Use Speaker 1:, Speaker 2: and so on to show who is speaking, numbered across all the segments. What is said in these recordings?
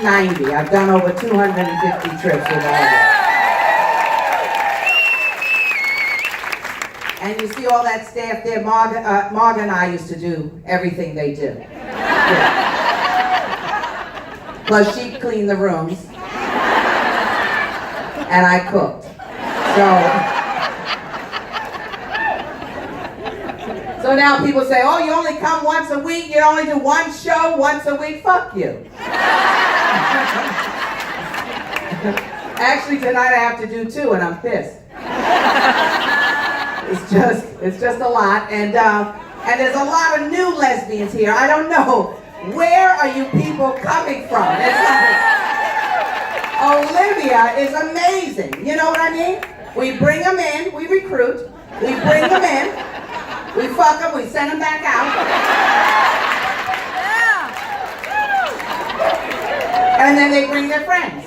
Speaker 1: 90. I've done over 250 trips with Olivia. And you see all that staff there, Marg and I used to do everything they do. Yeah. Plus she cleaned the rooms. And I cooked. So now people say, oh, you only come once a week, you only do one show once a week. Fuck you. Actually, tonight I have to do 2, and I'm pissed. It's just a lot, and there's a lot of new lesbians here. I don't know, where are you people coming from? It's like, Olivia is amazing. You know what I mean? We bring them in, we recruit, we bring them in, we fuck them, we send them back out. And then they bring their friends.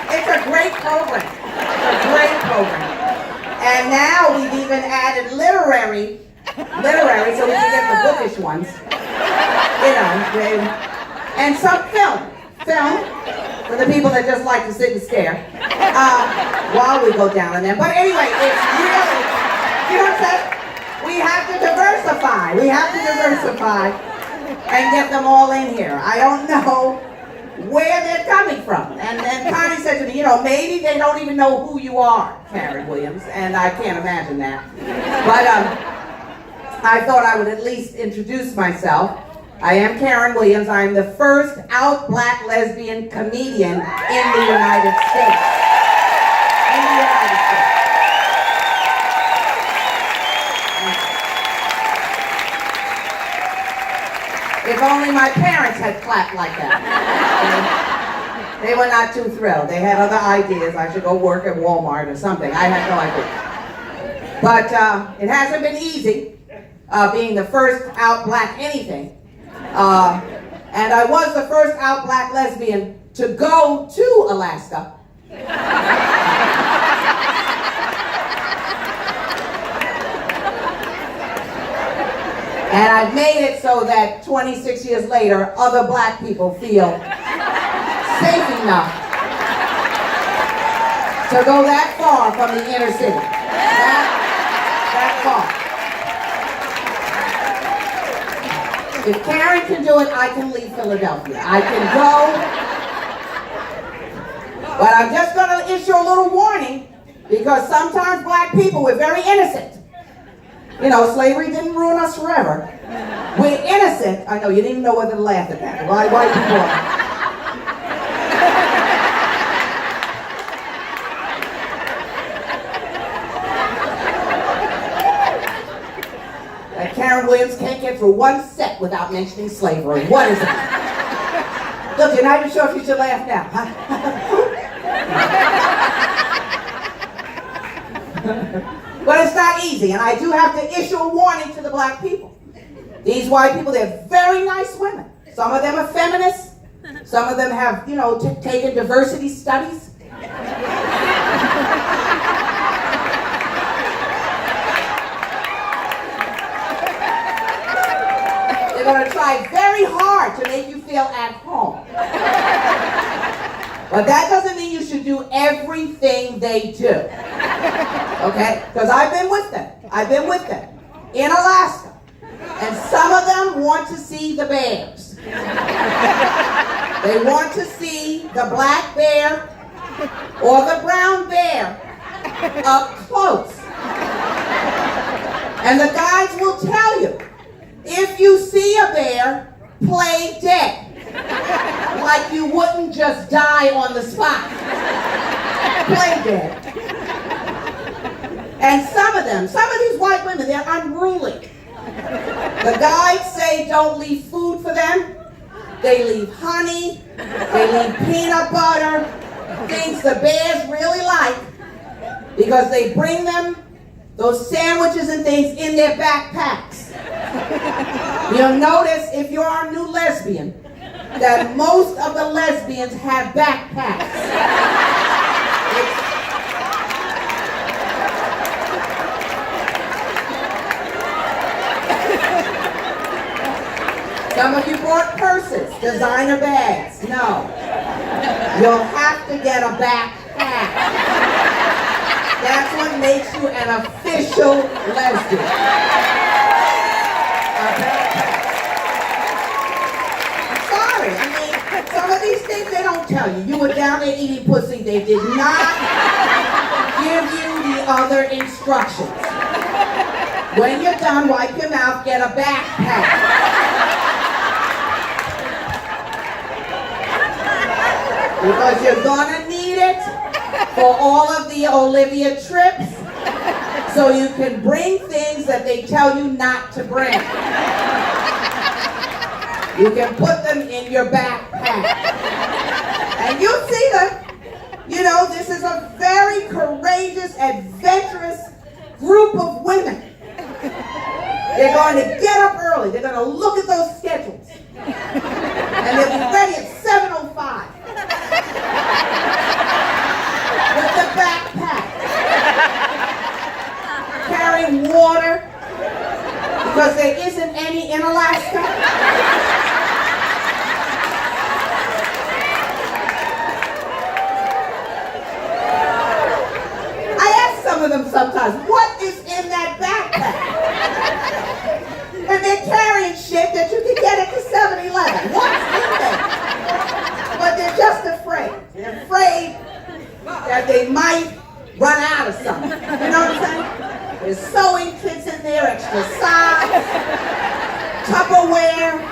Speaker 1: It's a great program. It's a great program. And now we've even added literary, so we can get the bookish ones. You know, and some film for the people that just like to sit and stare while we go down on them. But anyway, it's really, you know what I'm saying? We have to diversify. We have to diversify and get them all in here. I don't know where they're coming from. And Connie said to me, you know, maybe they don't even know who you are, Karen Williams, and I can't imagine that. But I thought I would at least introduce myself. I am Karen Williams. I'm the first out black lesbian comedian in the United States. In the United States. If only my parents had clapped like that. They were not too thrilled. They had other ideas. I should go work at Walmart or something. I had no idea. But it hasn't been easy being the first out black anything. And I was the first out black lesbian to go to Alaska. And I've made it so that 26 years later, other black people feel safe enough to go that far from the inner city. That far. If Karen can do it, I can leave Philadelphia. I can go. But I'm just going to issue a little warning, because sometimes black people, we're very innocent. You know, slavery didn't ruin us forever. We're innocent. I know, you didn't even know whether to laugh at that. White people are. Karen Williams can't get through one set without mentioning slavery. What is it? Look, you're not even sure if you should laugh now. But it's not easy, and I do have to issue a warning to the black people. These white people, they're very nice women. Some of them are feminists. Some of them have, you know, taken diversity studies. They're going to try very hard to make you feel at home. But that doesn't mean you should do everything they do. Okay? Because I've been with them. I've been with them in Alaska. And some of them want to see the bears. They want to see the black bear or the brown bear up close. And the guides will tell you, if you see a bear, play dead. Like you wouldn't just die on the spot. Play dead. And some of these white women, they're unruly. The guides say don't leave food for them. They leave honey. They leave peanut butter. Things the bears really like, because they bring them those sandwiches and things in their backpacks. You'll notice, if you're a new lesbian, that most of the lesbians have backpacks. Some of you bought purses, designer bags. No. You'll have to get a backpack. That's what makes you an official lesbian. A backpack. I'm sorry. I mean, some of these things they don't tell you. You were down there eating pussy. They did not give you the other instructions. When you're done, wipe your mouth, get a backpack. Because you're gonna need it for all of the Olivia trips, so you can bring things that they tell you not to bring. You can put them in your backpack. And you'll see them. You know, this is a very courageous, adventurous group of women. They're going to get up early. They're going to look at those schedules. And they'll be ready at 7:05. With the backpack. Carrying water. Because there isn't any in Alaska. I ask some of them sometimes, what is in that backpack? And they're carrying shit that you can get at the 7-Eleven. What's in there? But they're just afraid. They're afraid that they might run out of something. You know what I'm saying? There's sewing kits in there, extra size, Tupperware, in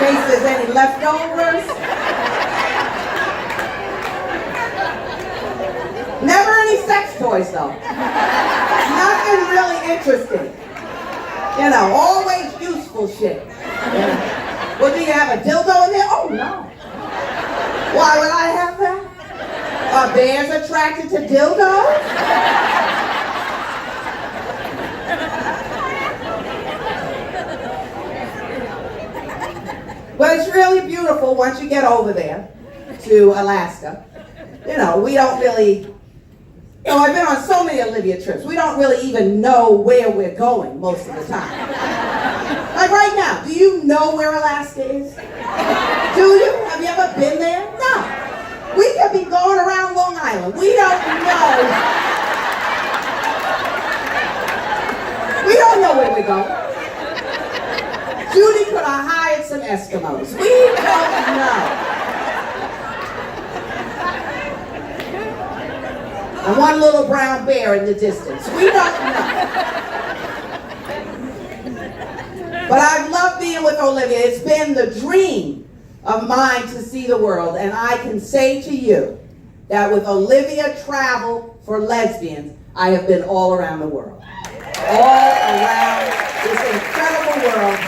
Speaker 1: case there's any leftovers. Never any sex toys though. Nothing really interesting. You know, always useful shit. Yeah. Well, do you have a dildo in there? Oh, no. Why would I have that? Are bears attracted to dildos? But it's really beautiful once you get over there to Alaska. You know, we don't really... You know, I've been on so many Olivia trips. We don't really even know where we're going most of the time. Like right now, do you know where Alaska is? Do you? Have you ever been there? No. We could be going around Long Island. We don't know. We don't know where we're going. Judy could have hired some Eskimos. We don't know. And one little brown bear in the distance. We don't know. But I've loved being with Olivia. It's been the dream of mine to see the world. And I can say to you that with Olivia Travel for Lesbians, I have been all around the world. All around this incredible world.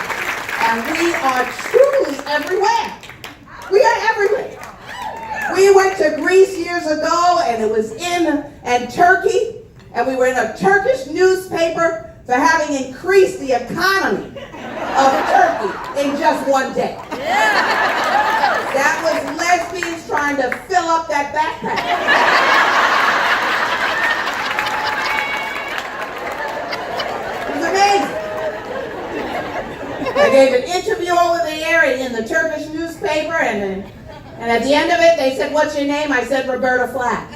Speaker 1: And we are truly everywhere. We are everywhere. We went to Greece years ago, and it was in Turkey, and we were in a Turkish newspaper for having increased the economy of Turkey in just one day. That was lesbians trying to fill up that backpack. It was amazing. I gave an interview over there in the Turkish newspaper, and at the end of it, they said, "What's your name?" I said, "Roberta Flack."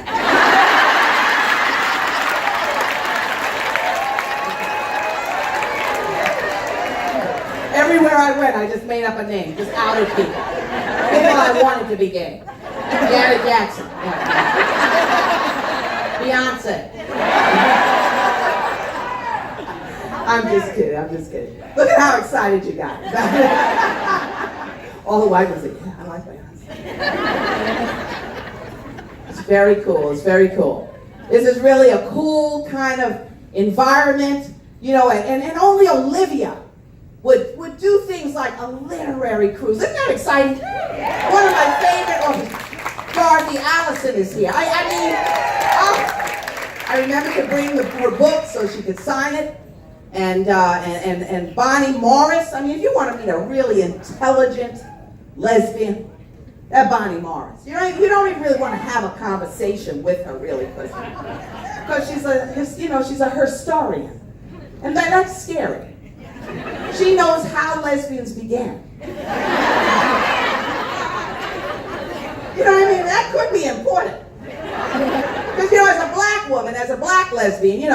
Speaker 1: Everywhere I went, I just made up a name, just outed people. People I wanted to be gay. Janet Jackson. Yeah. Beyonce. I'm just kidding. Look at how excited you got. All the wife was like, "Yeah, I like Beyonce." It's very cool. It's very cool. This is really a cool kind of environment, you know, and only Olivia would do things like a literary cruise. Isn't that exciting? One of my favorite authors, Dorothy Allison, is here. I remember to bring her book so she could sign it. And Bonnie Morris. I mean, if you want to meet a really intelligent lesbian, that Bonnie Morris. You don't even really want to have a conversation with her, really, because she's a historian, and that's scary. She knows how lesbians began. You know what I mean? That could be important. Because, as a black woman, as a black lesbian,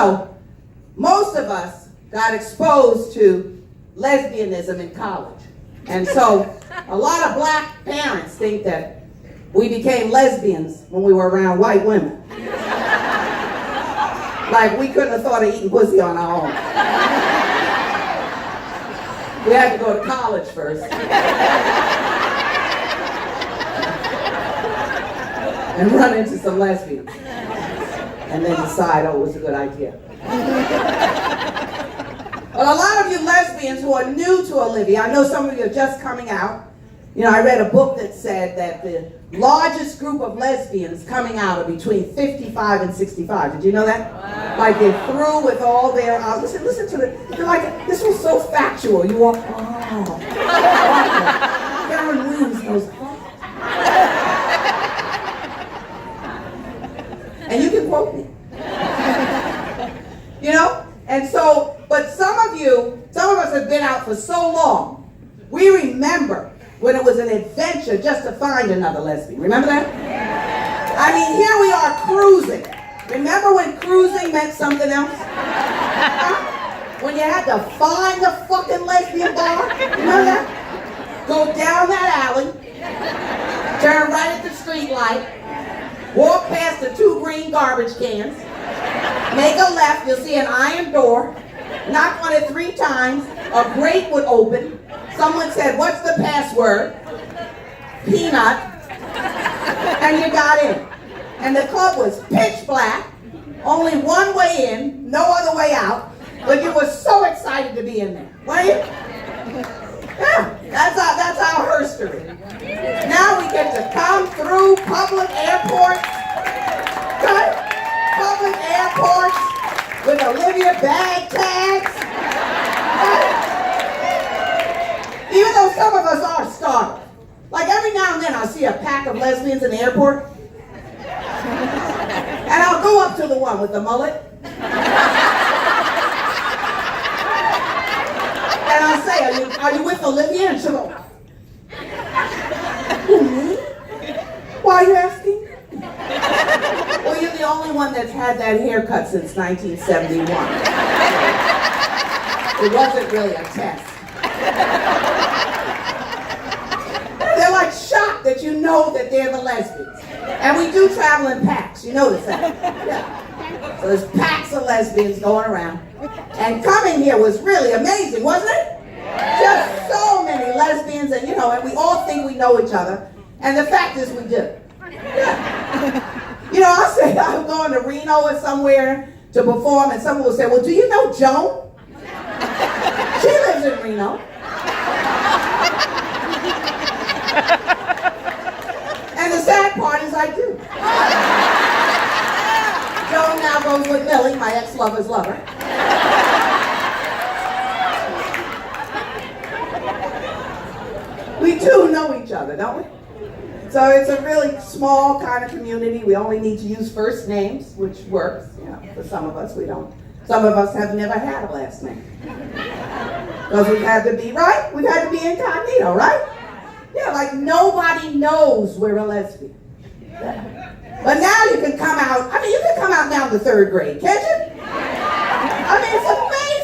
Speaker 1: most of us got exposed to lesbianism in college. And so a lot of black parents think that we became lesbians when we were around white women. Like we couldn't have thought of eating pussy on our own. We had to go to college first. And run into some lesbians. And then decide, oh, it was a good idea. But a lot of you lesbians who are new to Olivia, I know some of you are just coming out. I read a book that said that the largest group of lesbians coming out are between 55 and 65. Did you know that? Wow. Like they're through with all their, listen to it. They're like, this was so factual. You walk, oh. Karen Williams knows. And you can quote me. And so, but some of us have been out for so long, we remember when it was an adventure just to find another lesbian. Remember that? I mean, here we are cruising. Remember when cruising meant something else? When you had to find the fucking lesbian bar? Remember that? Go down that alley, turn right at the street light, walk past the 2 green garbage cans, make a left, you'll see an iron door, knock on it 3 times, a grate would open, someone said, what's the password? Peanut, and you got in. And the club was pitch black, only one way in, no other way out, but you were so excited to be in there, weren't you? Yeah, that's our history. Now we get to come through public airports, public airports with Olivia bag tags. Even though some of us are startled. Like every now and then I'll see a pack of lesbians in the airport. And I'll go up to the one with the mullet. And I'll say, are you with Olivia? And she'll go, who, me? Why are you asking? Well, you're the only one that's had that haircut since 1971. It wasn't really a test. They're like shocked that you know that they're the lesbians. And we do travel in packs, you notice that? Yeah. So there's packs of lesbians going around. And coming here was really amazing, wasn't it? Just so many lesbians, and and we all think we know each other. And the fact is we do. Yeah. I'll say I'm going to Reno or somewhere to perform, and someone will say, well, do you know Joan? She lives in Reno. And the sad part is I do. Joan now goes with Millie, my ex-lover's lover. We do know each other, don't we? So it's a really small kind of community. We only need to use first names, which works. For some of us, we don't. Some of us have never had a last name. Because we've had to be, right? We've had to be incognito, right? Yeah, like nobody knows we're a lesbian. But now you can come out, you can come out now in the 3rd grade, can't you? It's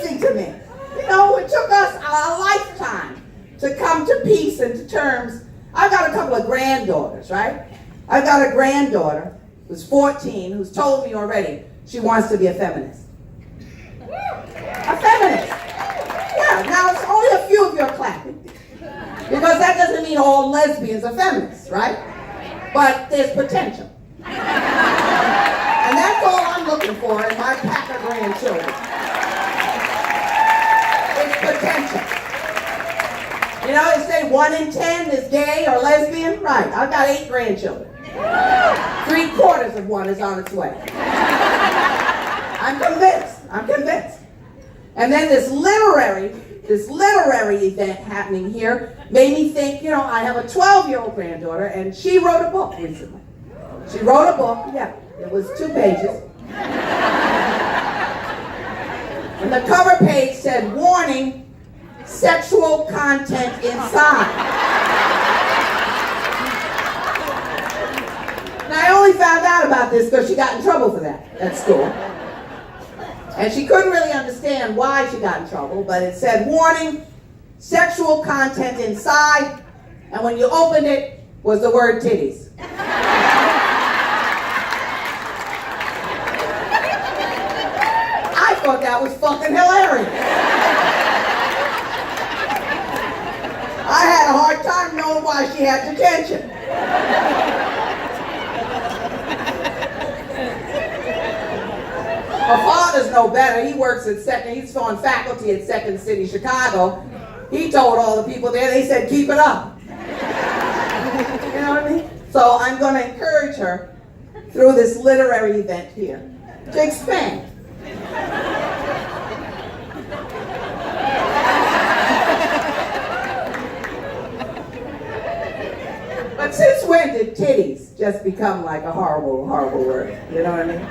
Speaker 1: amazing to me. It took us a lifetime to come to peace and to terms. I've got a couple of granddaughters, right? I've got a granddaughter who's 14 who's told me already she wants to be a feminist. A feminist. Yeah, now it's only a few of you are clapping. Because that doesn't mean all lesbians are feminists, right? But there's potential. And that's all I'm looking for in my pack of grandchildren. It's potential. They say 1 in 10 is gay or lesbian. Right, I've got 8 grandchildren. 3/4 of one is on its way. I'm convinced. And then this literary event happening here made me think, I have a 12-year-old granddaughter, and she wrote a book recently. She wrote a book, yeah, it was 2 pages. And the cover page said, warning, sexual content inside. And I only found out about this because she got in trouble for that at school. And she couldn't really understand why she got in trouble, but it said, warning, sexual content inside, and when you opened it, was the word titties. I thought that was fucking hilarious. I had a hard time knowing why she had detention. Her father's no better. He works at he's on faculty at Second City, Chicago. He told all the people there, they said, keep it up. You know what I mean? So I'm going to encourage her through this literary event here to expand. But since when did titties just become like a horrible, horrible word? You know what I mean?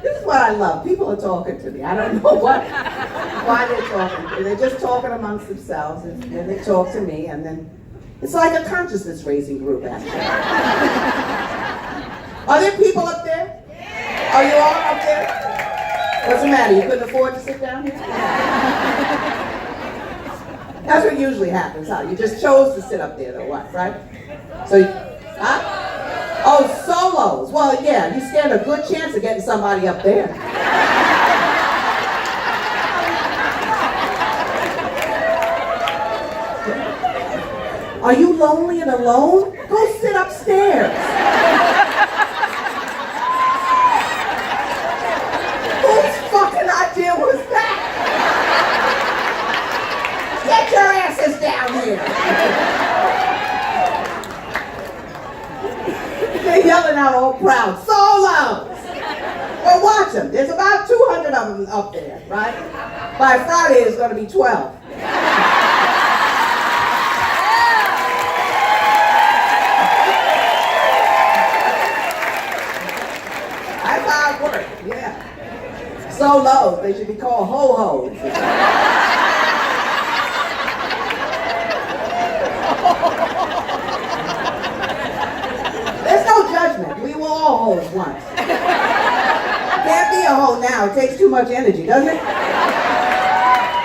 Speaker 1: This is what I love. People are talking to me. I don't know why they're talking to me. They're just talking amongst themselves, and then they talk to me, and then it's like a consciousness-raising group, actually. Are there people up there? Are you all up there? What's the matter? You couldn't afford to sit down here? That's what usually happens, huh? You just chose to sit up there, though, what, right? So, huh? Oh, solos. Well, yeah, you stand a good chance of getting somebody up there. Are you lonely and alone? Go sit upstairs. Whose fucking idea was that? Get your asses down here. They're yelling out all proud, solos! Well, watch them. There's about 200 of them up there, right? By Friday, it's going to be 12. That's how it works, yeah. Solos, they should be called ho-hos. There's no judgment. We were all hoes once. Can't be a hoe now. It takes too much energy, doesn't it?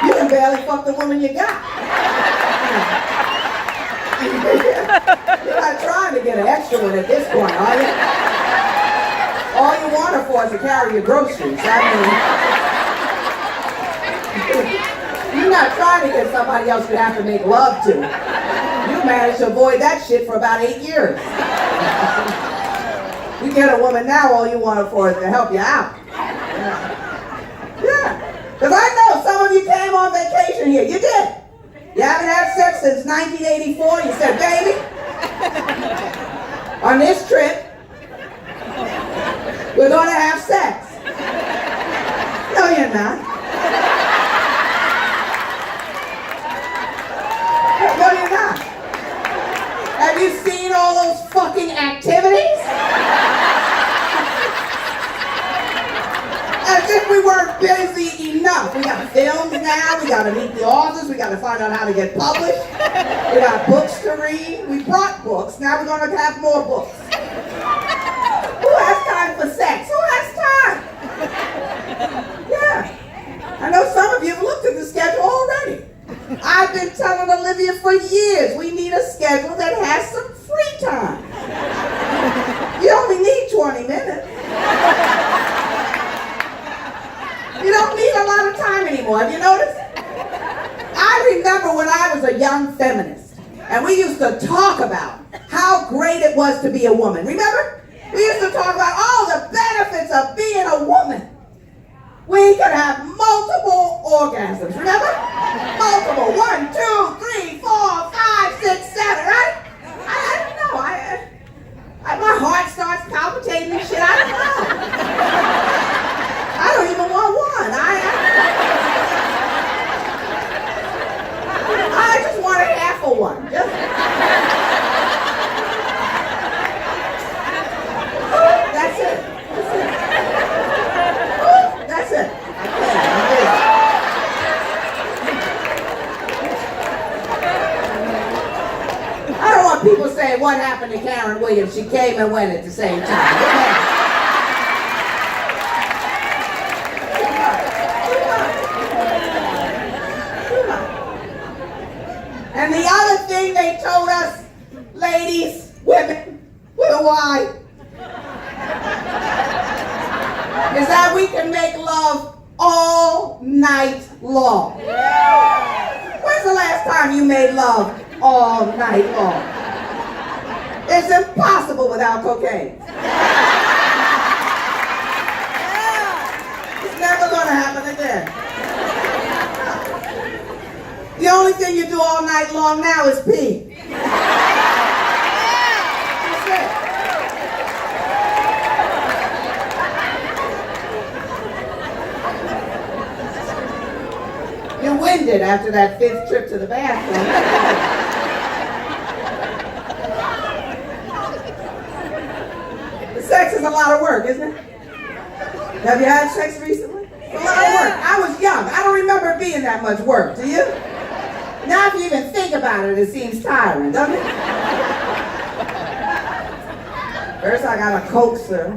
Speaker 1: You can barely fuck the woman you got. You're not trying to get an extra one at this point, are you? All you want her for is to carry your groceries. I mean, you're not trying to get somebody else you have to make love to. You managed to avoid that shit for about 8 years. You get a woman now, all you want her for is to help you out. Yeah. Because I know some of you came on vacation here. You did. You haven't had sex since 1984. You said, baby, on this trip, we're going to have sex. No, you're not. No, you're not. Have you seen all those fucking activities? As if we weren't busy enough. We got films now, we got to meet the authors, we got to find out how to get published, we got books to read, we brought books, now we're going to have more books. Who has time for sex? Who has time? Yeah. I know some of you have looked at the schedule already. I've been telling Olivia for years, we need a schedule that has some free time. You only need 20 minutes. You don't need a lot of time anymore, have you noticed? I remember when I was a young feminist, and we used to talk about how great it was to be a woman. Remember? We used to talk about all the benefits of being a woman. We could have multiple orgasms, remember? Multiple. 1, 2, 3, 4, 5, 6, 7, right? I don't know. My heart starts palpitating and shit. I don't know. I don't even want one. I just want a half of one. That's it. That's it. That's it. know, people say, what happened to Karen Williams? She came and went at the same time. And the other thing they told us, ladies, women, with a Y, is that we can make love all night long. When's the last time you made love all night long? It's impossible without cocaine. It's never going to happen again. The only thing you do all night long now is pee. That's it. You're winded after that 5th trip to the bathroom. The sex is a lot of work, isn't it? Have you had sex recently? It's a lot of work. I was young. I don't remember it being that much work. Do you? Now if you even think about it, it seems tiring, doesn't it? First I gotta coax her.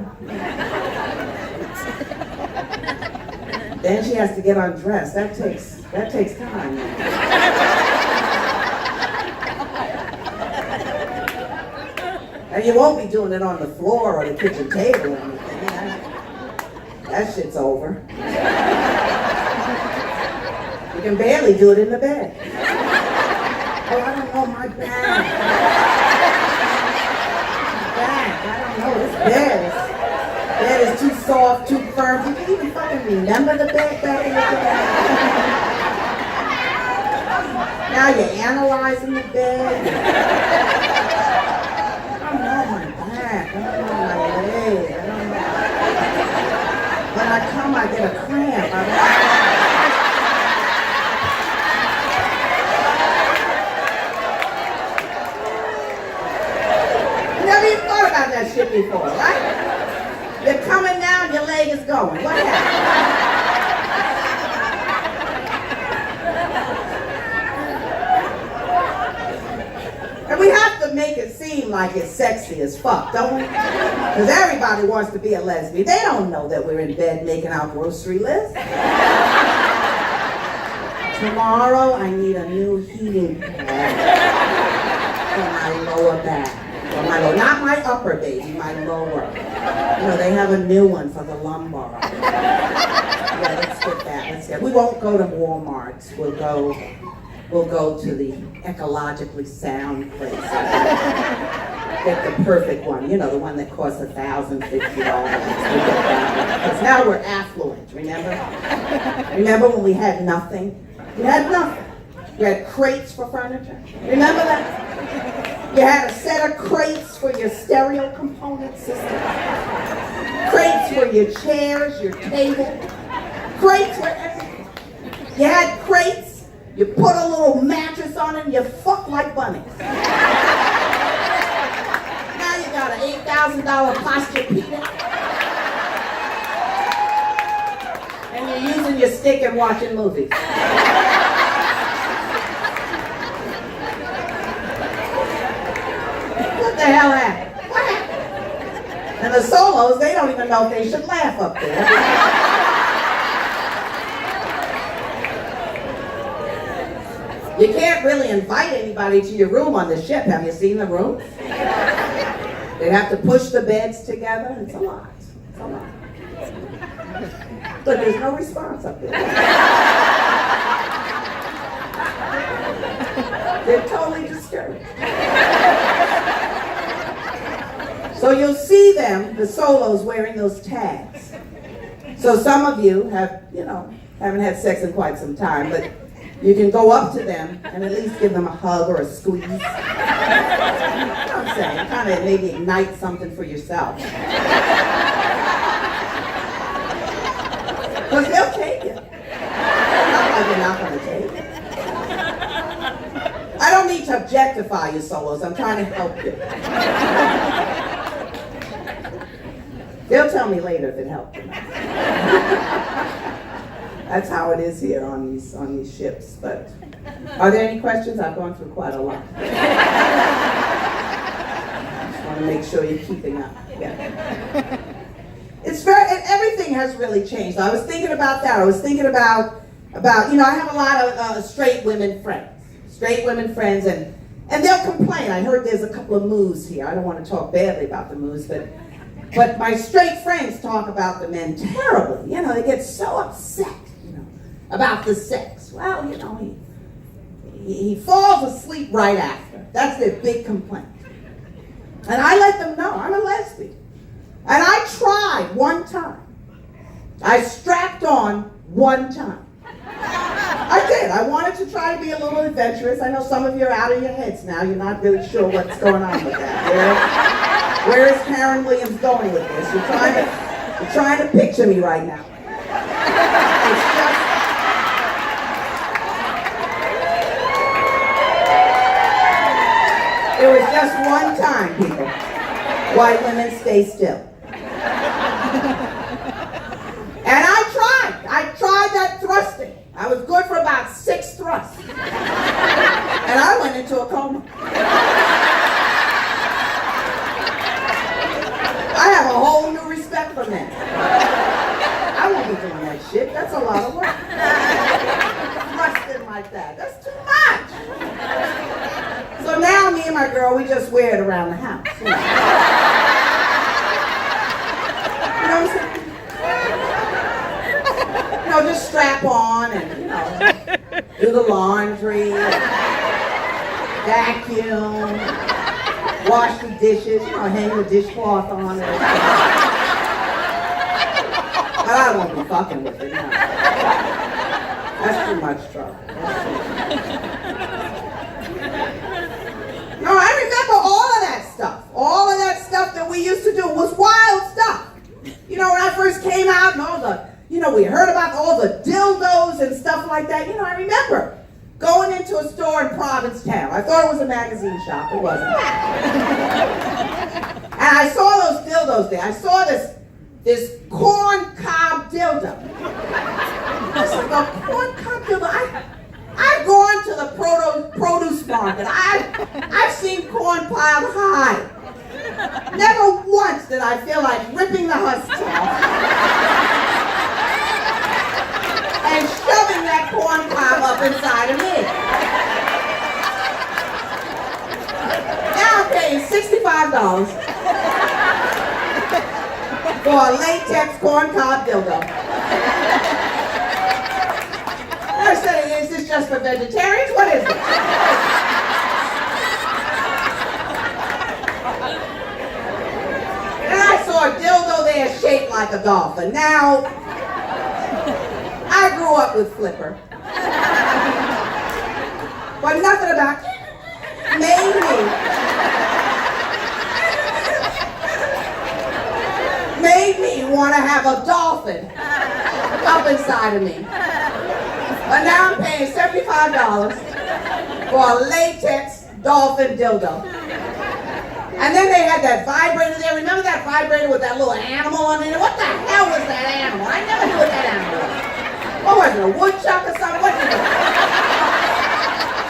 Speaker 1: Then she has to get undressed. That takes time. And you won't be doing it on the floor or the kitchen table or anything. That shit's over. You can barely do it in the bed. Oh, I don't know, my back. I don't know, this bed is too soft, too firm. Do you even fucking remember the bed back in the day? Now you're analyzing the bed. I don't know my back, I don't know my leg, I don't know. When I come, I get a cramp. That shit before, right? You're coming down, your leg is going. What happened? And we have to make it seem like it's sexy as fuck, don't we? Because everybody wants to be a lesbian. They don't know that we're in bed making our grocery list. Tomorrow, I need a new heating pad for my lower back. Not my upper, baby, my lower. You know, they have a new one for the lumbar. Yeah, let's get that. We won't go to Walmart. We'll go to the ecologically sound place. Get the perfect one. You know, the one that costs $1,050. Because now we're affluent, remember? Remember when we had nothing? We had nothing. We had crates for furniture. Remember that? You had a set of crates for your stereo component system. Crates for your chairs, your table. Crates for everything. You had crates, you put a little mattress on it, and you fuck like bunnies. Now you got an $8,000 Posturepedic. And you're using your stick and watching movies. What the hell happened? What happened? And the solos, they don't even know if they should laugh up there. You can't really invite anybody to your room on the ship. Have you seen the room? They have to push the beds together. It's a lot. It's a lot. But there's no response up there. They're totally discouraged. So you'll see them, the solos, wearing those tags. So some of you have, haven't had sex in quite some time, but you can go up to them and at least give them a hug or a squeeze. You know what I'm saying? Kind of maybe ignite something for yourself. Because they'll take it. Not like you're not going to take it. I don't need to objectify you, solos. I'm trying to help you. They'll tell me later if it helped them. That's how it is here on these ships. But are there any questions? I've gone through quite a lot. want to make sure you're keeping up. Yeah. Everything has really changed. I was thinking about that. I was thinking about I have a lot of straight women friends, and they'll complain. I heard there's a couple of moos here. I don't want to talk badly about the moos, but my straight friends talk about the men terribly. They get so upset, about the sex. Well, he falls asleep right after. That's their big complaint. And I let them know I'm a lesbian. And I tried one time. I strapped on one time. I did. I wanted to try to be a little adventurous. I know some of you are out of your heads now. You're not really sure what's going on with that. Where is Karen Williams going with this? You're trying to picture me right now. It was just one time, people. White women, stay still. And I tried that thrusting. I was good for about 6 thrusts. And I went into a coma. I have a whole new respect for men. I won't be doing that shit. That's a lot of work. Thrusting like that. That's too much. So now me and my girl, we just wear it around the house. You know what I'm saying? Just strap on and, do the laundry, vacuum, wash the dishes, hang the dishcloth on it. But I won't be fucking with it, no. That's too much trouble. No, I remember all of that stuff. All of that stuff that we used to do was wild stuff. When I first came out and all the we heard about all the dildos and stuff like that. I remember going into a store in Provincetown. I thought it was a magazine shop. It wasn't. And I saw those dildos there. I saw this corn cob dildo. I was like, a corn cob dildo? I've gone to the produce market. I've seen corn piled high. Never once did I feel like ripping the husks off and shoving that corn cob up inside of me. Now I'm paying $65 for a latex corn cob dildo. I said, is this just for vegetarians? What is it? And I saw a dildo there shaped like a dolphin. Now, I grew up with Flipper. But nothing about made me want to have a dolphin up inside of me. But now I'm paying $75 for a latex dolphin dildo. And then they had that vibrator there. Remember that vibrator with that little animal on it? What the hell was that animal? I never knew what that animal was. What was it, a woodchuck or something? What did it?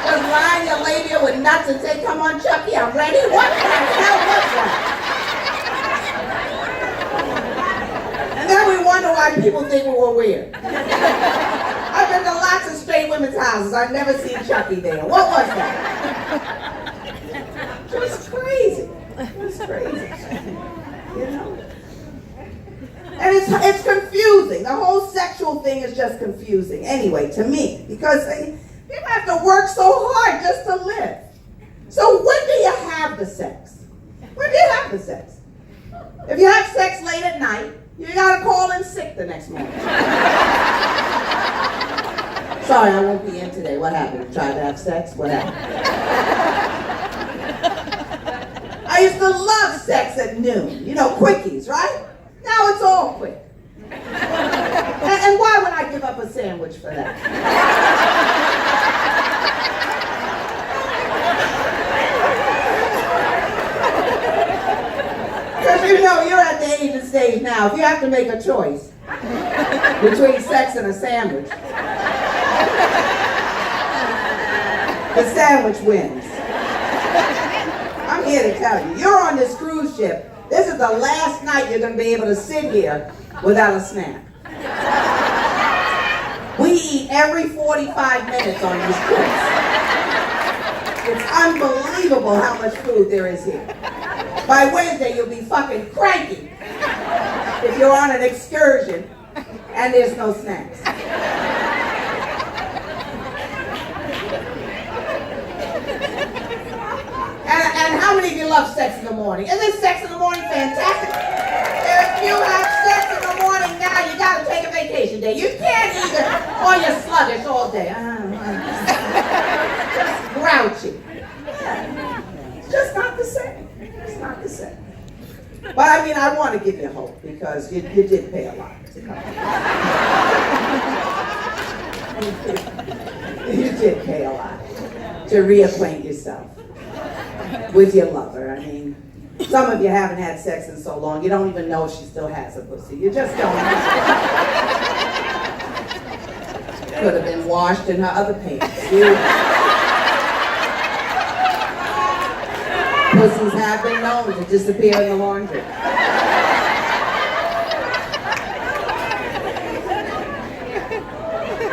Speaker 1: Just line your labia with nuts and say, come on, Chucky, I'm ready? What the hell was that? And then we wonder why people think we were weird. I've been to lots of straight women's houses. I've never seen Chucky there. What was that? It was crazy. It was crazy. And it's confusing. The whole sexual thing is just confusing. Anyway, to me, because people have to work so hard just to live. So when do you have the sex? When do you have the sex? If you have sex late at night, you gotta call in sick the next morning. Sorry, I won't be in today. What happened? You tried to have sex? What happened? I used to love sex at noon. Quickies, right? Now it's all quick. And why would I give up a sandwich for that? Because you're at the age and stage now. If you have to make a choice between sex and a sandwich, the sandwich wins. I'm here to tell you. You're on this cruise ship. This is the last night you're going to be able to sit here without a snack. We eat every 45 minutes on these trips. It's unbelievable how much food there is here. By Wednesday, you'll be fucking cranky if you're on an excursion and there's no snacks. And how many of you love sex in the morning? Isn't sex in the morning fantastic? If you have sex in the morning now, you gotta take a vacation day. You can't either, or you're sluggish all day. Just grouchy. It's just not the same. It's not the same. But I mean, I want to give you hope because you did pay a lot to come. You did pay a lot to reacquaint yourself with your lover. I mean, some of you haven't had sex in so long, you don't even know if she still has a pussy. You just don't know. Could have been washed in her other pants. Pussies have been known to disappear in the laundry.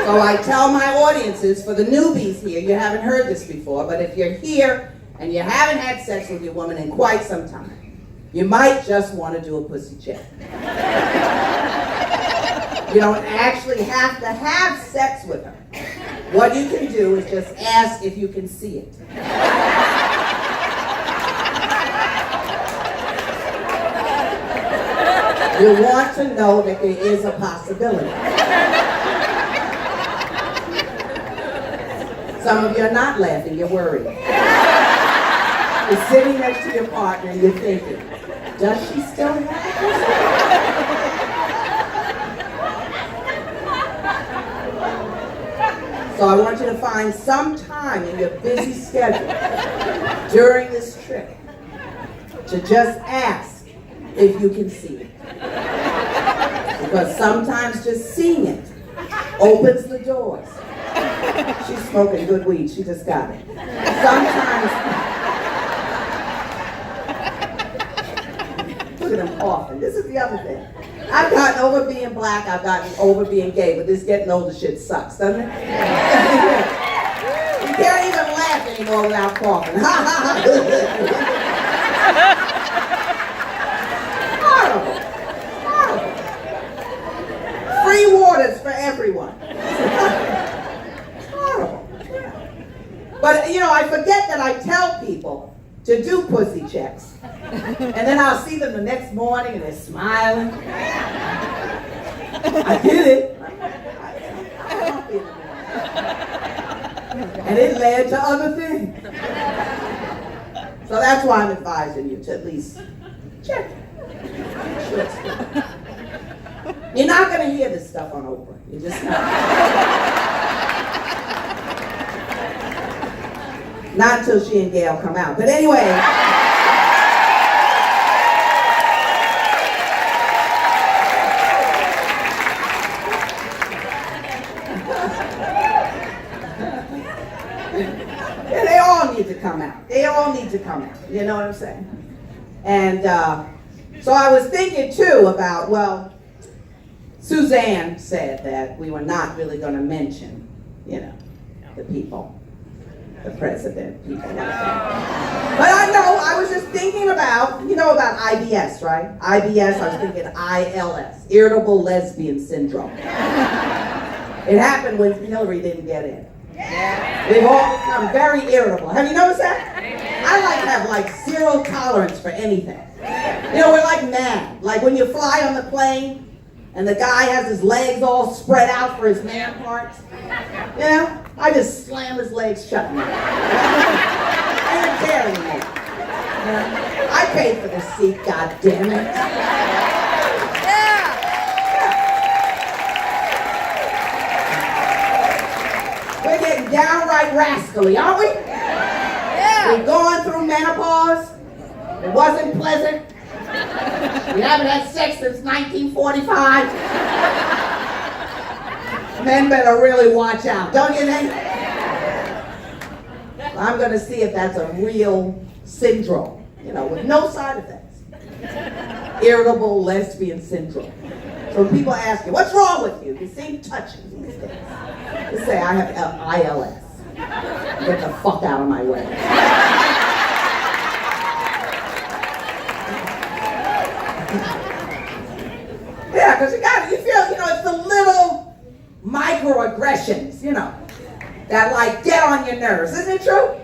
Speaker 1: So I tell my audiences, for the newbies here, you haven't heard this before, but if you're here and you haven't had sex with your woman in quite some time, you might just want to do a pussy check. You don't actually have to have sex with her. What you can do is just ask if you can see it. You want to know that there is a possibility. Some of you are not laughing, you're worried. You're sitting next to your partner and you're thinking, does she still have it? So I want you to find some time in your busy schedule during this trip to just ask if you can see it. Because sometimes just seeing it opens the doors. She's smoking good weed, she just got it. Sometimes, look at him coughing. This is the other thing. I've gotten over being black, I've gotten over being gay, but this getting older shit sucks, doesn't it? You can't even laugh anymore without coughing. Horrible. Horrible. Free waters for everyone. Horrible. But, you know, I forget that I tell people to do pussy checks. And then I'll see them the next morning and they're smiling. I did it. And it led to other things. So that's why I'm advising you to at least check it. You're not going to hear this stuff on Oprah. You're just not. Not until she and Gail come out. But anyway. Yeah, they all need to come out. They all need to come out. You know what I'm saying? And so I was thinking too about, well, Suzanne said that we were not really going to mention, you know, the people. The president, people like that. But I know, I was just thinking about, you know about IBS, right? IBS, I was thinking ILS, Irritable Lesbian Syndrome. It happened when Hillary didn't get in. We've all become very irritable. Have you noticed that? I have like zero tolerance for anything. You know, we're like mad. Like when you fly on the plane and the guy has his legs all spread out for his man parts. You know? I just slam his legs shut. I don't care anymore. You know? I paid for this seat, God damn it. Yeah. We're getting downright rascally, aren't we? Yeah. We've gone through menopause. It wasn't pleasant. We haven't had sex since 1945. Men better really watch out, don't you think? I'm going to see if that's a real syndrome. with no side effects. Irritable lesbian syndrome. So when people ask you, what's wrong with you? You seem touchy these days. Just say, I have ILS. Get the fuck out of my way. Yeah, because you feel, it's the little microaggressions, that get on your nerves. Isn't it true?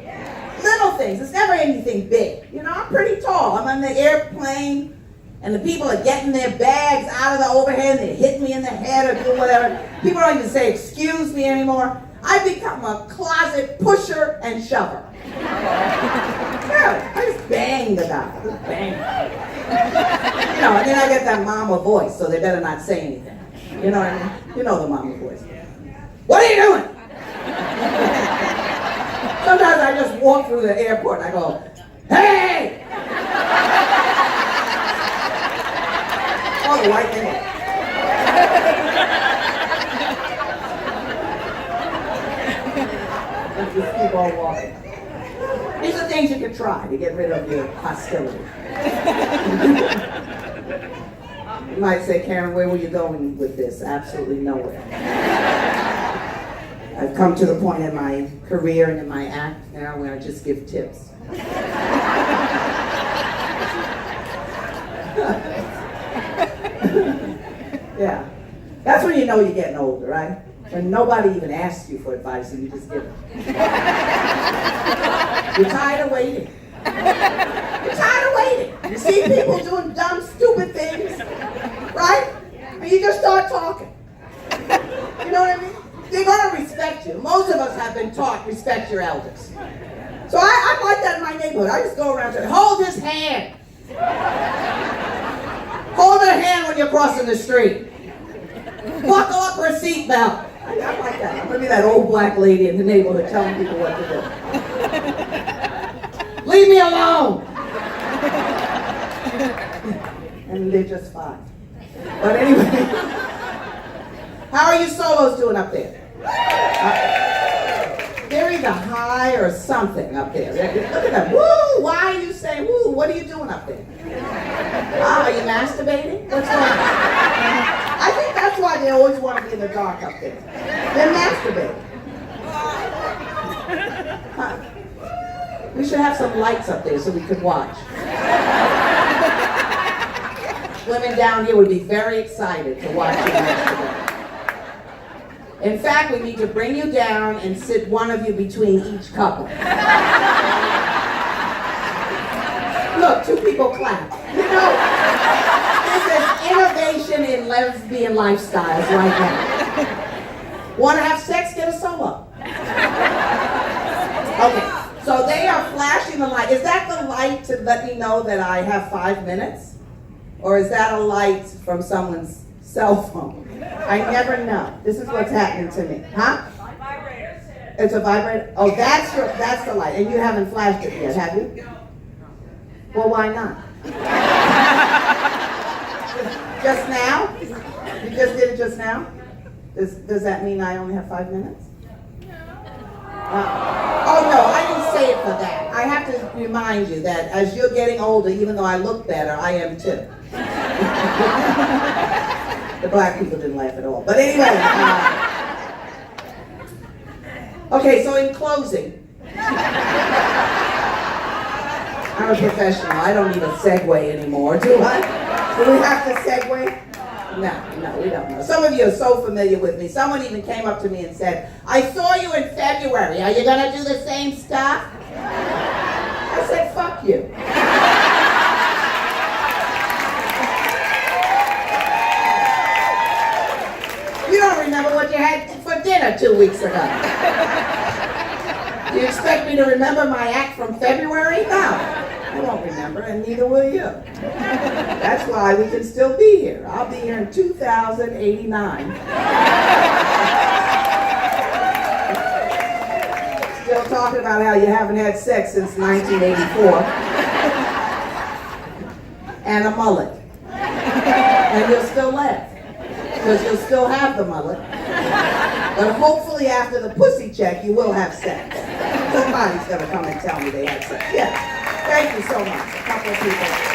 Speaker 1: Little things. It's never anything big. I'm pretty tall. I'm on the airplane, and the people are getting their bags out of the overhead, and they hit me in the head or do whatever. People don't even say excuse me anymore. I've become a closet pusher and shover. Yeah, I just bang the guy. Just bang. And then I get that mama voice, so they better not say anything. You know what I mean? You know the mama voice. What are you doing? Sometimes I just walk through the airport and I go, hey! Oh, the white thing. Just keep on walking. These are things you can try to get rid of your hostility. You might say, Karen, where were you going with this? Absolutely nowhere. I've come to the point in my career and in my act now where I just give tips. Yeah. That's when you know you're getting older, right? When nobody even asks you for advice and you just give it. You're tired of waiting. You're tired of waiting. You see people doing dumb, stupid things, right? And you just start talking. You know what I mean? They're going to respect you. Most of us have been taught respect your elders. So I'm like that in my neighborhood. I just go around and hold his hand. Hold her hand when you're crossing the street. Buckle up her seatbelt. I'm like that. I'm going to be that old black lady in the neighborhood telling people what to do. Leave me alone. And they're just fine. But anyway, how are you solos doing up there? They're either high or something up there. Look at them. Woo! Why are you saying woo? What are you doing up there? Are you masturbating? What's going on? I think that's why they always want to be in the dark up there. They're masturbating. Huh. We should have some lights up there so we could watch. Women down here would be very excited to watch you masturbate. In fact, we need to bring you down and sit one of you between each couple. Look, two people clap. This is innovation in lesbian lifestyles right now. Want to have sex? Get a solo. Okay, so they are flashing the light. Is that the light to let me know that I have 5 minutes? Or is that a light from someone's cell phone? I never know. This is what's happening to me. Huh? It's a vibrator? Oh, that's the light. And you haven't flashed it yet, have you? Well, why not? Just now? You just did it just now? Does that mean I only have 5 minutes? Oh no, I didn't say it for that. I have to remind you that as you're getting older, even though I look better, I am too. The black people didn't laugh at all. But anyway. Okay, so in closing. I'm a professional. I don't need a segue anymore, do I? Do we have to segue? No, we don't know. Some of you are so familiar with me. Someone even came up to me and said, I saw you in February. Are you going to do the same stuff? I said, fuck you. You don't remember what you had for dinner 2 weeks ago. Do you expect me to remember my act from February? No. I won't remember, and neither will you. That's why we can still be here. I'll be here in 2089. Still talking about how you haven't had sex since 1984. And a mullet. And you'll still laugh. Because you'll still have the mullet. But hopefully after the pussy check, you will have sex. Somebody's going to come and tell me they had sex. Yeah. Thank you so much. wonderful people.